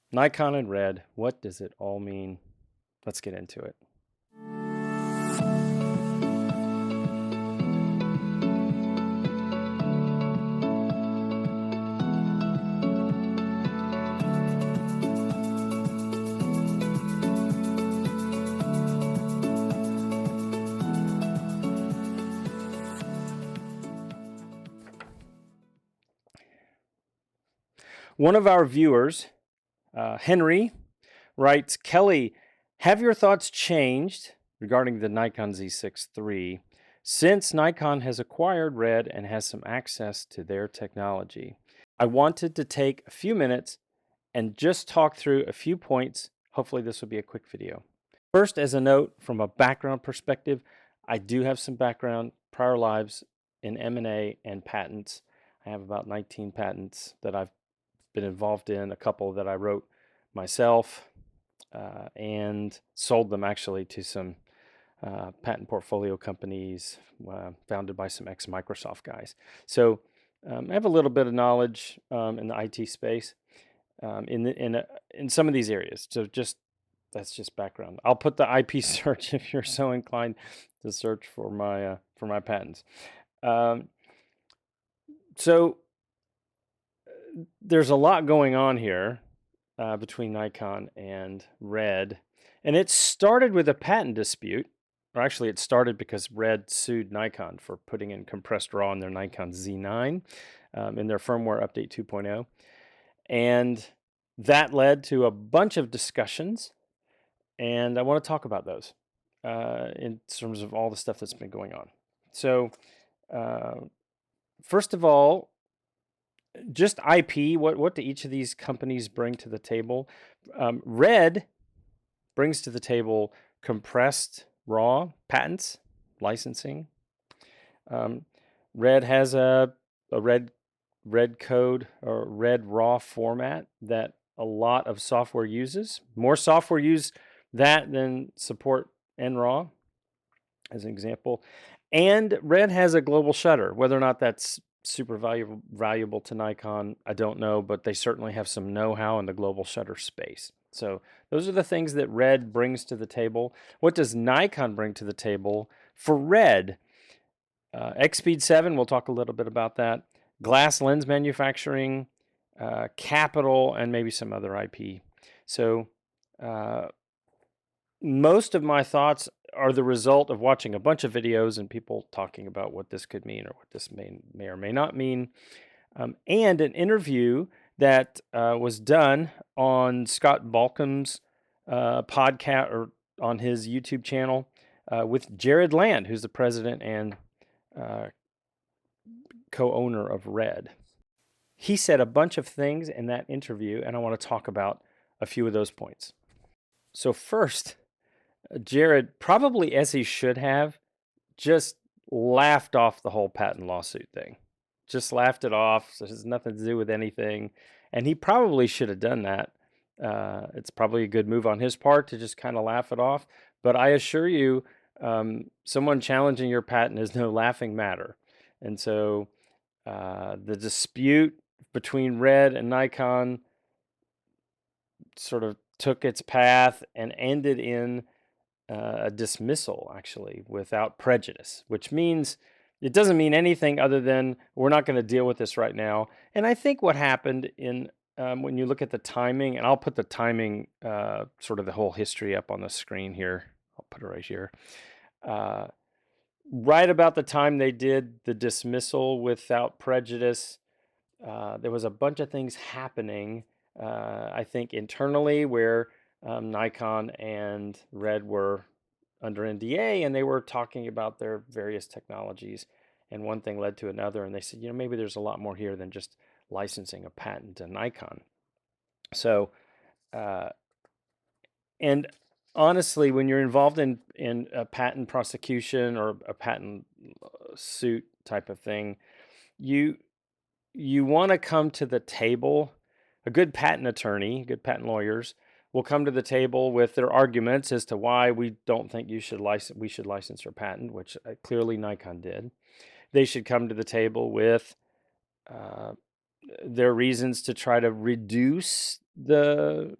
Nikon and Red, what does it all mean? Let's get into it. One of our viewers, Henry, writes, Kelly, have your thoughts changed regarding the Nikon Z6 III since Nikon has acquired Red and has some access to their technology? I wanted to take a few minutes and just talk through a few points. Hopefully this will be a quick video. First, as a note, from a background perspective, I do have some background, prior lives in M&A and patents. I have about 19 patents that I've been involved in, a couple that I wrote myself, and sold them actually to some patent portfolio companies founded by some ex-Microsoft guys. So I have a little bit of knowledge in the IT space in some of these areas. So that's just background. I'll put the IP search if you're so inclined to search for my patents. Um, so there's a lot going on here between Nikon and Red, and it started with a patent dispute. Or actually, it started because Red sued Nikon for putting in compressed RAW in their Nikon Z9 in their firmware update 2.0, and that led to a bunch of discussions. And I want to talk about those in terms of all the stuff that's been going on. So, uh, first of all, just IP. What do each of these companies bring to the table? Red brings to the table compressed RAW patents, licensing. Um, Red has a red code or red raw format that a lot of software uses. More software use that than support NRAW, as an example. And Red has a global shutter. Whether or not that's super valuable to Nikon, I don't know, but they certainly have some know-how in the global shutter space. So those are the things that Red brings to the table. What does Nikon bring to the table? For Red, X-Speed 7, we'll talk a little bit about that. Glass lens manufacturing, capital, and maybe some other IP. So most of my thoughts are the result of watching a bunch of videos and people talking about what this could mean or what this may or may not mean, and an interview that was done on Scott Balcom's podcast or on his YouTube channel with Jared Land, who's the president and uh, co-owner of Red. He said a bunch of things in that interview, and I want to talk about a few of those points. So first, Jared, probably as he should have, just laughed off the whole patent lawsuit thing. Just laughed it off. So it has nothing to do with anything. And he probably should have done that. It's probably a good move on his part to just kind of laugh it off. But I assure you, someone challenging your patent is no laughing matter. And so the dispute between Red and Nikon sort of took its path and ended in a dismissal, actually, without prejudice, which means it doesn't mean anything other than we're not going to deal with this right now. And I think what happened in when you look at the timing, and I'll put the timing, sort of the whole history up on the screen here. I'll put it right here. Right about the time they did the dismissal without prejudice, there was a bunch of things happening, I think internally, where Nikon and Red were under NDA and they were talking about their various technologies. And one thing led to another. And they said, maybe there's a lot more here than just licensing a patent to Nikon. So, uh, and honestly, when you're involved in a patent prosecution or a patent suit type of thing, you want to come to the table. A good patent attorney, good patent lawyers will come to the table with their arguments as to why we don't think we should license your patent, which clearly Nikon did. They should come to the table with uh, their reasons to try to reduce the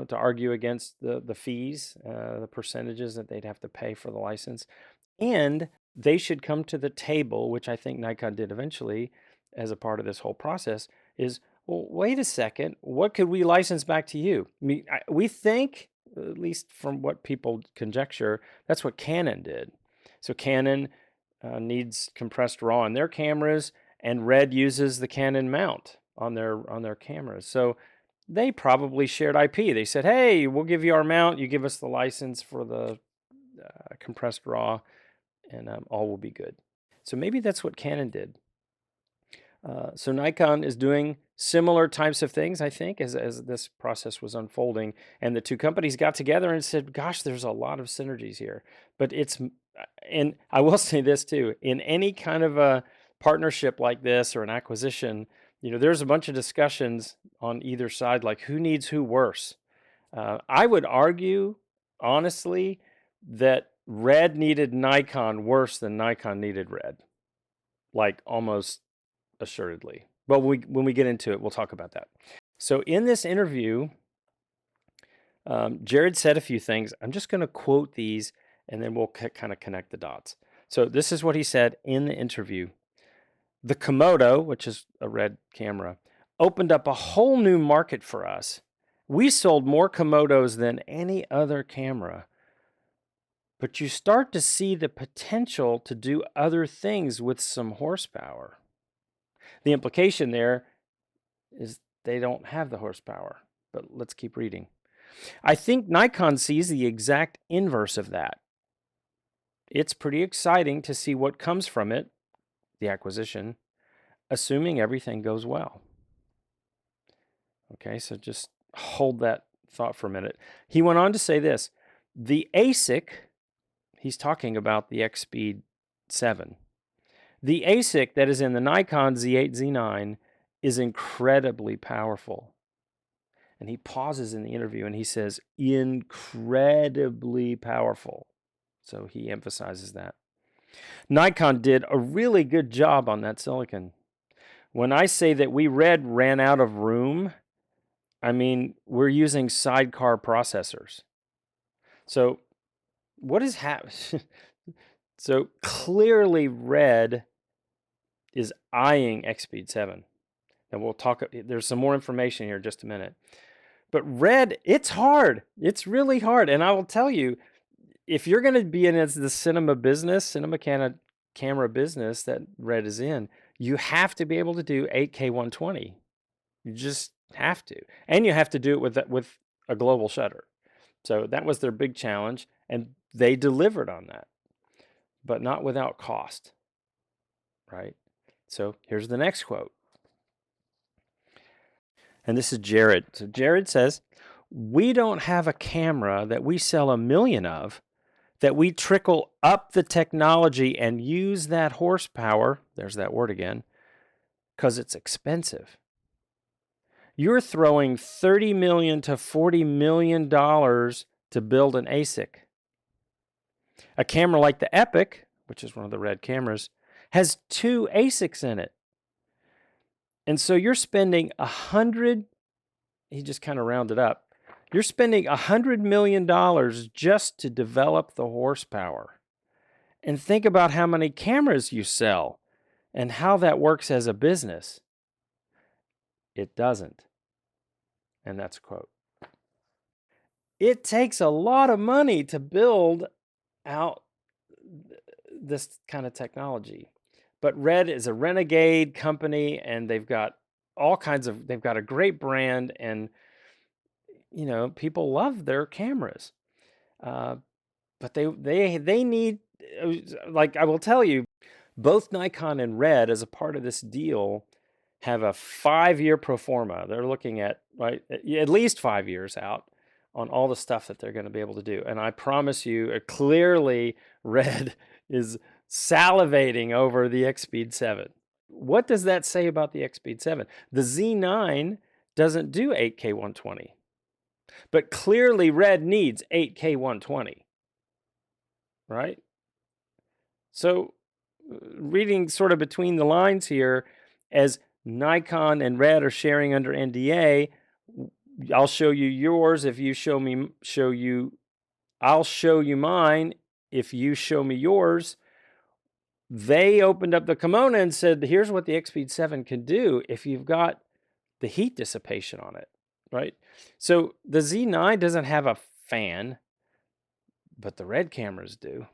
to argue against the fees, the percentages that they'd have to pay for the license. And they should come to the table, which I think Nikon did eventually as a part of this whole process, is, well, wait a second, what could we license back to you? I mean, we think, at least from what people conjecture, that's what Canon did. So Canon needs compressed RAW on their cameras, and Red uses the Canon mount on their cameras. So they probably shared IP. They said, "Hey, we'll give you our mount. You give us the license for the compressed RAW, and all will be good." So maybe that's what Canon did. So Nikon is doing similar types of things, I think, as this process was unfolding. And the two companies got together and said, "Gosh, there's a lot of synergies here." But and I will say this too: in any kind of a partnership like this or an acquisition, there's a bunch of discussions on either side, like who needs who worse. I would argue, honestly, that Red needed Nikon worse than Nikon needed Red, like almost assuredly. But when we get into it, we'll talk about that. So in this interview, Jared said a few things. I'm just going to quote these, and then we'll kind of connect the dots. So this is what he said in the interview. The Komodo, which is a Red camera, opened up a whole new market for us. We sold more Komodos than any other camera. But you start to see the potential to do other things with some horsepower. The implication there is they don't have the horsepower. But let's keep reading. I think Nikon sees the exact inverse of that. It's pretty exciting to see what comes from it, the acquisition, assuming everything goes well. Okay, so just hold that thought for a minute. He went on to say this: the ASIC, he's talking about the X-Speed 7. The ASIC that is in the Nikon Z8, Z9 is incredibly powerful. And he pauses in the interview and he says, incredibly powerful. So he emphasizes that. Nikon did a really good job on that silicon. When I say that we ran out of room, I mean, we're using sidecar processors. So what is happening? So clearly Red is eyeing X-Speed 7. And we'll talk, there's some more information here in just a minute. But Red, it's hard. It's really hard. And I will tell you, if you're going to be in the cinema camera business that Red is in, you have to be able to do 8K 120. You just have to. And you have to do it with a global shutter. So that was their big challenge, and they delivered on that, but not without cost, right? So here's the next quote. And this is Jared. So Jared says, we don't have a camera that we sell 1 million of, that we trickle up the technology and use that horsepower, there's that word again, because it's expensive. You're throwing $30 million to $40 million to build an ASIC. A camera like the Epic, which is one of the Red cameras, has 2 ASICs in it. And so you're spending he just kind of rounded up. You're spending $100 million just to develop the horsepower. And think about how many cameras you sell and how that works as a business. It doesn't. And that's a quote. It takes a lot of money to build out this kind of technology. But Red is a renegade company, and they've got they've got a great brand, and people love their cameras. But they need, like, I will tell you, both Nikon and Red, as a part of this deal, have a 5-year pro forma. They're looking at least 5 years out on all the stuff that they're going to be able to do. And I promise you, clearly, Red is salivating over the X-Speed 7. What does that say about the X-Speed 7? The Z9 doesn't do 8K 120, but clearly Red needs 8K 120, right? So reading sort of between the lines here, as Nikon and Red are sharing under NDA, I'll show you yours if you I'll show you mine if you show me yours. They opened up the kimono and said, here's what the X-Speed 7 can do if you've got the heat dissipation on it, right? So the Z9 doesn't have a fan, but the Red cameras do,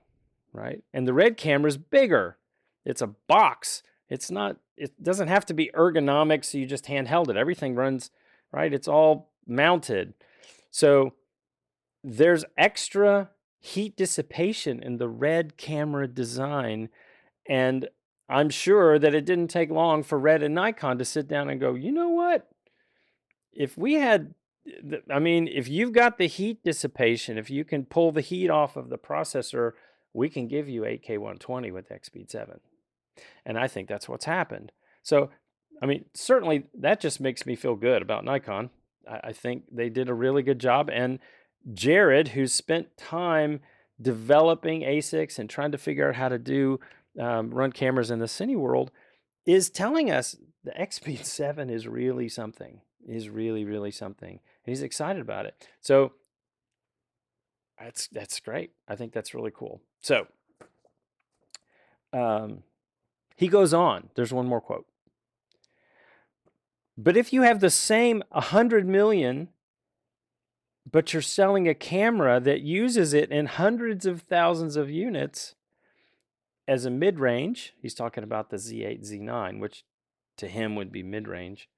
right? And the Red camera's bigger. It's a box. It doesn't have to be ergonomic, so you just handheld it. Everything runs, right? It's all mounted. So there's extra heat dissipation in the Red camera design. And I'm sure that it didn't take long for Red and Nikon to sit down and go, you know what? If we had, I mean, if you've got the heat dissipation, if you can pull the heat off of the processor, we can give you 8K 120 with XSpeed 7. And I think that's what's happened. So, I mean, certainly that just makes me feel good about Nikon. I think they did a really good job. And Jared, who's spent time developing ASICs and trying to figure out how to do run cameras in the cine world, is telling us the XSpeed 7 is really something, is really, really something. And he's excited about it. So that's great. I think that's really cool. So he goes on. There's one more quote. But if you have the same 100 million, but you're selling a camera that uses it in hundreds of thousands of units as a mid-range, he's talking about the Z8, Z9, which to him would be mid-range.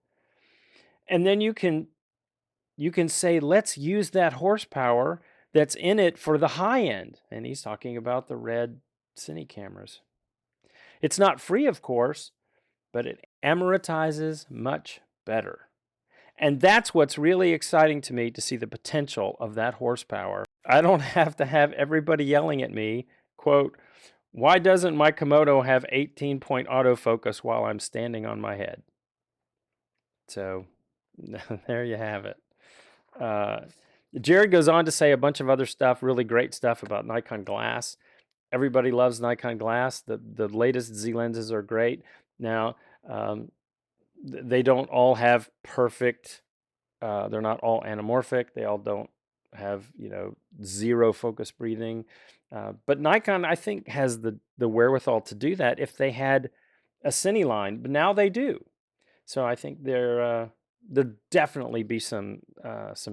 And then you can say, let's use that horsepower that's in it for the high end. And he's talking about the Red cine cameras. It's not free, of course, but it amortizes much better. And that's what's really exciting to me, to see the potential of that horsepower. I don't have to have everybody yelling at me, quote, why doesn't my Komodo have 18-point autofocus while I'm standing on my head? So there you have it. Jared goes on to say a bunch of other stuff, really great stuff about Nikon glass. Everybody loves Nikon glass. The latest Z lenses are great. Now, they don't all have perfect, they're not all anamorphic. They all don't have, zero focus breathing. But Nikon, I think, has the wherewithal to do that if they had a cine line, but now they do. So I think there'll definitely be some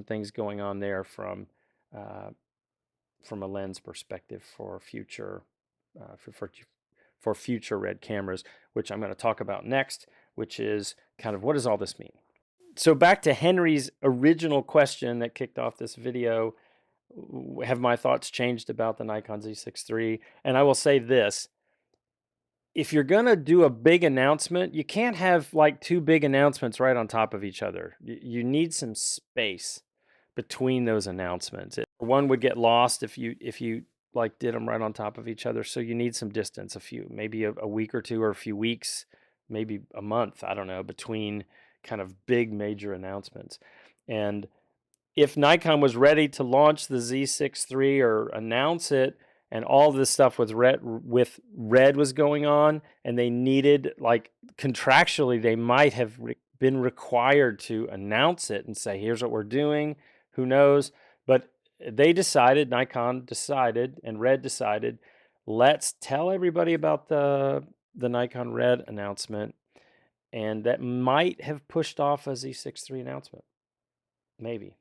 things going on there from a lens perspective for future for future Red cameras, which I'm going to talk about next, which is kind of, what does all this mean? So back to Henry's original question that kicked off this video, have my thoughts changed about the Nikon Z6 III? And I will say this: if you're going to do a big announcement, you can't have like two big announcements right on top of each other. You need some space between those announcements. One would get lost if you like did them right on top of each other. So you need some distance, maybe a week or two, or a few weeks, maybe a month, I don't know, between kind of big major announcements. And if Nikon was ready to launch the Z6 III or announce it, and all this stuff with Red was going on, and they needed, like, contractually, they might have been required to announce it and say, here's what we're doing. Who knows? But Nikon decided, and Red decided, let's tell everybody about the Nikon Red announcement. And that might have pushed off a Z6 III announcement. Maybe.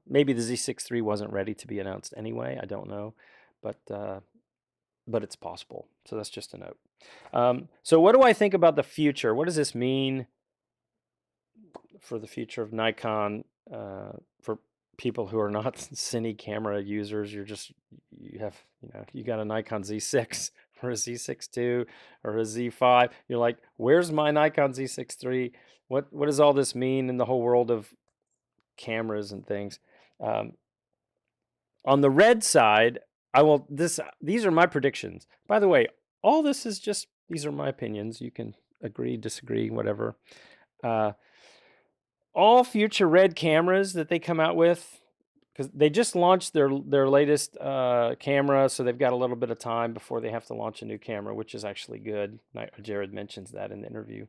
Maybe the Z6 III wasn't ready to be announced anyway. I don't know, but it's possible. So that's just a note. So what do I think about the future? What does this mean for the future of Nikon? For people who are not cine camera users, you got a Nikon Z6 or a Z6 II or a Z5. You're like, where's my Nikon Z6 III? What does all this mean in the whole world of cameras and things? On the Red side, these are my predictions. By the way, all this is just, these are my opinions. You can agree, disagree, whatever. All future Red cameras that they come out with, because they just launched their latest camera, so they've got a little bit of time before they have to launch a new camera, which is actually good. Jared mentions that in the interview.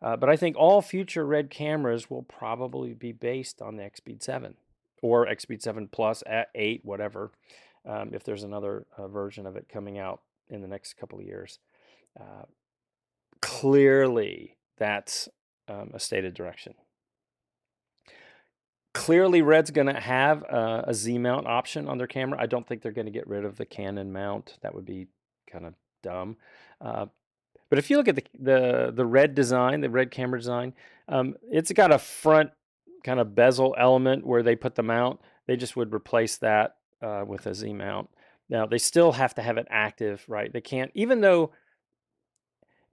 But I think all future Red cameras will probably be based on the X-Speed 7 or X-Speed 7 Plus at 8, whatever, if there's another version of it coming out in the next couple of years. Uh, Clearly, that's a stated direction. Clearly, Red's going to have a Z mount option on their camera. I don't think they're going to get rid of the Canon mount. That would be kind of dumb. Uh, but if you look at the Red design, the Red camera design, it's got a front kind of bezel element where they put the mount. They just would replace that with a Z mount. Now they still have to have it active, right? They can't, even though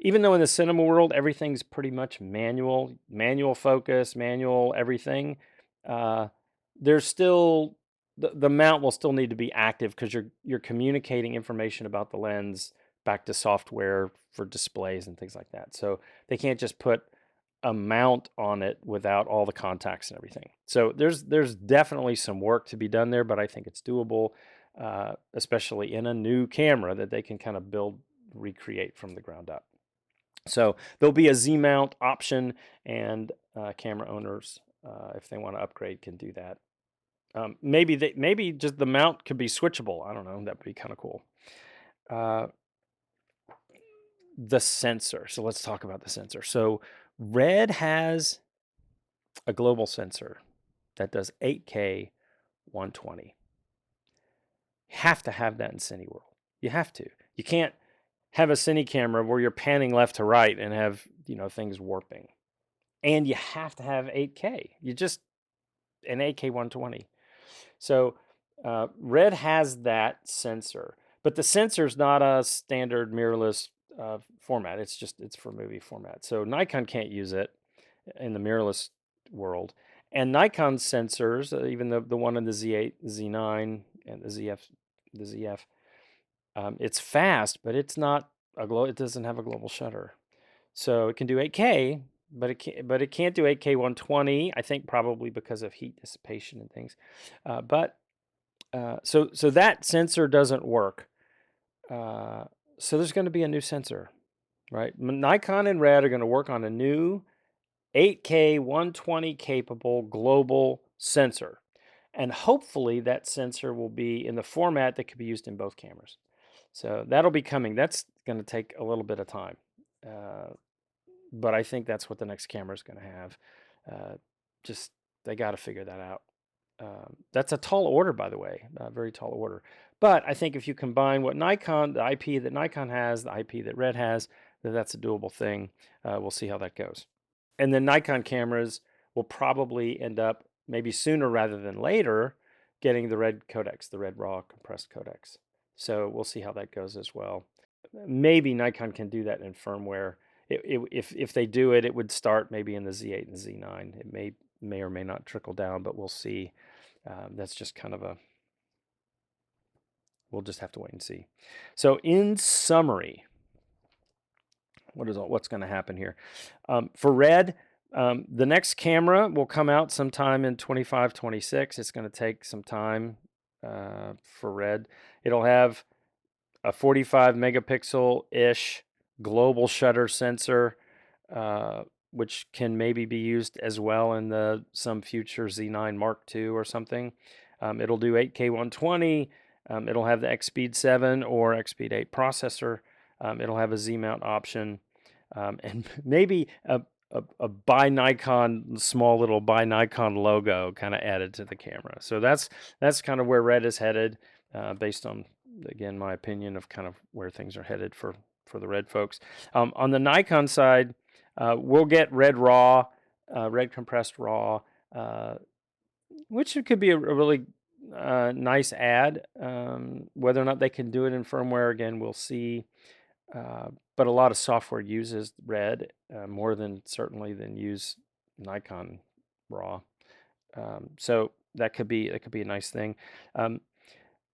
in the cinema world everything's pretty much manual focus, manual everything, uh, there's still the mount will still need to be active because you're communicating information about the lens back to software for displays and things like that. So they can't just put a mount on it without all the contacts and everything. So there's definitely some work to be done there, but I think it's doable, especially in a new camera that they can kind of recreate from the ground up. So there'll be a Z mount option, and camera owners, if they want to upgrade, can do that. Maybe just the mount could be switchable. I don't know. That would be kind of cool. Uh, the sensor. So let's talk about the sensor. So Red has a global sensor that does 8K 120. You have to have that in Cineworld. You have to. You can't have a Cine camera where you're panning left to right and have things warping. And you have to have 8K. An 8K 120. So Red has that sensor, but the sensor is not a standard mirrorless format. It's for movie format. So Nikon can't use it in the mirrorless world. And Nikon sensors, even the one in the Z8, Z9, and the ZF, it's fast, but it's not it doesn't have a global shutter. So it can do 8K, but it can't do 8K 120. I think probably because of heat dissipation and things. So that sensor doesn't work. So there's going to be a new sensor, right? Nikon and Red are going to work on a new 8K 120 capable global sensor, and hopefully that sensor will be in the format that could be used in both cameras. So that'll be coming. That's going to take a little bit of time. But I think that's what the next camera is going to have. Just they got to figure that out. That's a tall order, by the way, a very tall order. But I think if you combine what the IP that Nikon has, the IP that Red has, that's a doable thing. We'll see how that goes. And then Nikon cameras will probably end up, maybe sooner rather than later, getting the Red codecs, the Red RAW compressed codecs. So we'll see how that goes as well. Maybe Nikon can do that in firmware. If they do it, it would start maybe in the Z8 and Z9. It may or may not trickle down, but we'll see. That's just kind of we'll just have to wait and see. So in summary, what's going to happen here? For Red, the next camera will come out sometime in 25, 26. It's going to take some time for Red. It'll have a 45 megapixel-ish global shutter sensor, which can maybe be used as well in some future Z9 Mark II or something. It'll do 8K 120. It'll have the X-Speed 7 or X-Speed 8 processor. It'll have a Z-mount option, and maybe a by Nikon, small little by Nikon logo kind of added to the camera. So that's kind of where Red is headed, based on, again, my opinion of kind of where things are headed for the Red folks. On the Nikon side, we'll get Red RAW, Red compressed RAW, which could be a really nice add. Whether or not they can do it in firmware, again, we'll see. But a lot of software uses Red more than use Nikon RAW. So that could be a nice thing.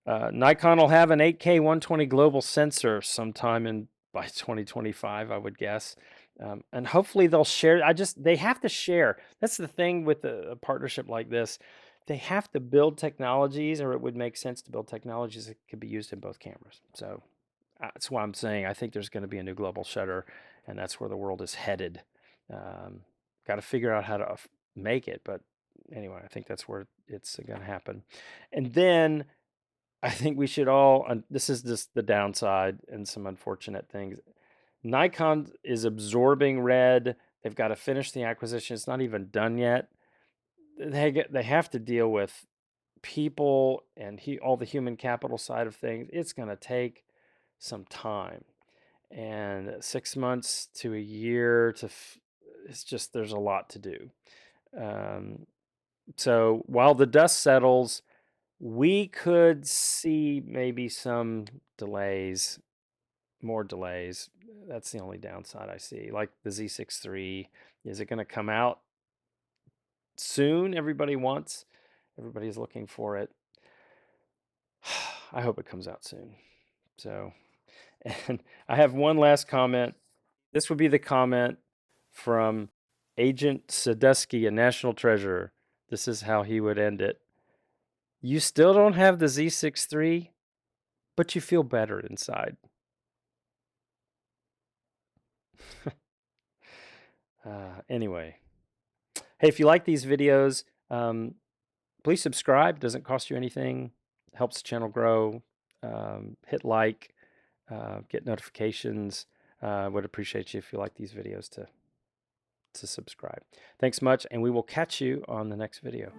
Nikon will have an 8K 120 global sensor sometime by 2025, I would guess. And hopefully they'll share. They have to share. That's the thing with a partnership like this. they have to build technologies, or it would make sense to build technologies that could be used in both cameras. So that's why I'm saying I think there's going to be a new global shutter, and that's where the world is headed. Um, Got to figure out how to make it, but anyway, I think that's where it's going to happen. And then I think we should all, this is just the downside and some unfortunate things. Nikon is absorbing Red. They've got to finish the acquisition. It's not even done yet. They have to deal with people and all the human capital side of things. It's going to take some time, and 6 months to a year it's just, there's a lot to do. So while the dust settles, we could see maybe some delays, more delays. That's the only downside I see. Like the Z6 III, is it going to come out soon? Everybody's looking for it. I hope it comes out soon. So, and I have one last comment. This would be the comment from Agent Sadusky, a national treasure. This is how he would end it. You still don't have the Z6 III, but you feel better inside. Anyway, hey, if you like these videos, please subscribe. Doesn't cost you anything. Helps the channel grow. Hit like, get notifications. Would appreciate you if you like these videos to subscribe. Thanks much, and we will catch you on the next video.